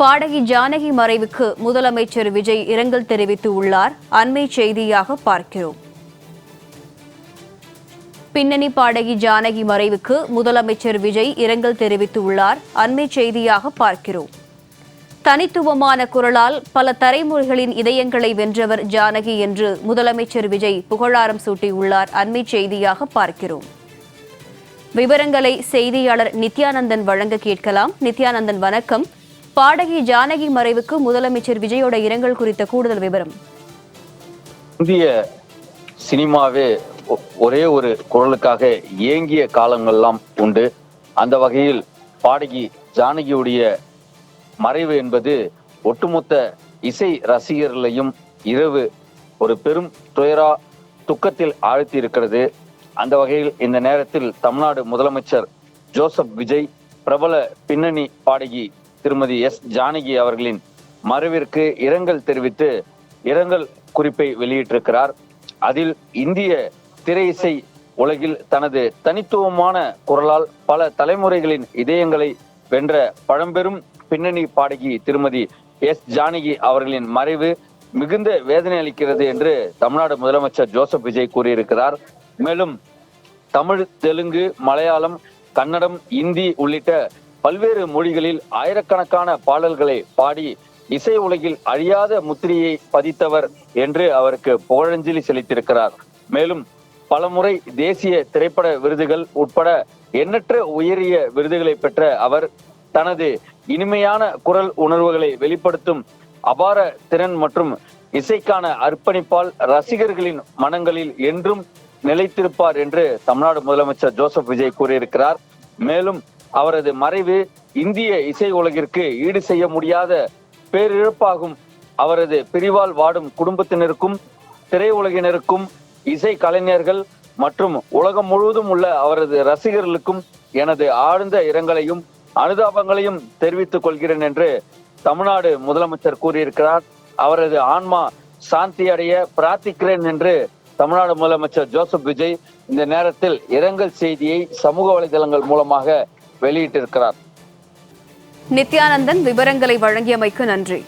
பாடகி ஜானகி மறைவுக்கு முதலமைச்சர் விஜய் இரங்கல் தெரிவித்து உள்ளார். அண்மை செய்தியாக பார்க்கிறோம். பின்னணி பாடகி ஜானகி மறைவுக்கு முதலமைச்சர் விஜய் இரங்கல் தெரிவித்து உள்ளார். அண்மை செய்தியாக பார்க்கிறோம். தனித்துவமான குரலால் பல தலைமுறைகளின் இதயங்களை வென்றவர் ஜானகி என்று முதலமைச்சர் விஜய் புகழாரம் சூட்டியுள்ளார். அண்மை செய்தியாக பார்க்கிறோம். விவரங்களை செய்தியாளர் நித்யானந்தன் வழங்க கேட்கலாம். நித்யானந்தன், வணக்கம். பாடகி ஜானகி மறைவுக்கு முதலமைச்சர் விஜயோட இரங்கல் குறித்த கூடுதல் விவரம். இந்திய சினிமாவே ஒரே ஒரு குரலுக்காக ஏங்கிய காலங்கள்லாம் உண்டு. அந்த வகையில் பாடகி ஜானகியுடைய மறைவு என்பது ஒட்டுமொத்த இசை ரசிகர்களையும் இரவு ஒரு பெரும் துக்கத்தில் ஆழ்த்தி இருக்கிறது. அந்த வகையில் இந்த நேரத்தில் தமிழ்நாடு முதலமைச்சர் ஜோசப் விஜய் பிரபல பின்னணி பாடகி திருமதி எஸ் ஜானகி அவர்களின் மறைவிற்கு இரங்கல் தெரிவித்து இரங்கல் குறிப்பை வெளியிட்டிருக்கிறார். அதில் இந்திய திரை இசை உலகில் தனது தனித்துவமான குரலால் பல தலைமுறைகளின் இதயங்களை வென்ற பழம்பெரும் பின்னணி பாடகி திருமதி எஸ் ஜானகி அவர்களின் மறைவு மிகுந்த வேதனை அளிக்கிறது என்று தமிழ்நாடு முதலமைச்சர் ஜோசப் விஜய் கூறியிருக்கிறார். மேலும் தமிழ், தெலுங்கு, மலையாளம், கன்னடம், இந்தி உள்ளிட்ட பல்வேறு மொழிகளில் ஆயிரக்கணக்கான பாடல்களை பாடி இசை உலகில் அழியாத முத்திரையை பதித்தவர் என்று அவருக்கு புகழஞ்சலி செலுத்தியிருக்கிறார். மேலும் பலமுறை தேசிய திரைப்பட விருதுகள் உட்பட எண்ணற்ற உயரிய விருதுகளை பெற்ற அவர் தனது இனிமையான குரல் உணர்வுகளை வெளிப்படுத்தும் அபார திறன் மற்றும் இசைக்கான அர்ப்பணிப்பால் ரசிகர்களின் மனங்களில் என்றும் நிலைத்திருப்பார் என்று தமிழ்நாடு முதலமைச்சர் ஜோசப் விஜய் கூறியிருக்கிறார். மேலும் அவரது மறைவு இந்திய இசை உலகிற்கு ஈடு செய்ய முடியாத பேரிழப்பாகும். அவரது பிரிவால் வாடும் குடும்பத்தினருக்கும் திரையுலகினருக்கும் இசை கலைஞர்கள் மற்றும் உலகம் முழுவதும் உள்ள அவரது ரசிகர்களுக்கும் எனது ஆழ்ந்த இரங்கலையும் அனுதாபங்களையும் தெரிவித்துக் கொள்கிறேன் என்று தமிழ்நாடு முதலமைச்சர் கூறியிருக்கிறார். அவரது ஆன்மா சாந்தி அடைய பிரார்த்திக்கிறேன் என்று தமிழ்நாடு முதலமைச்சர் ஜோசப் விஜய் இந்த நேரத்தில் இரங்கல் செய்தியை சமூக வலைதளங்கள் மூலமாக வெளியிட்டிருக்கிறார். நித்யானந்தன், விவரங்களை வழங்கியமைக்கு நன்றி.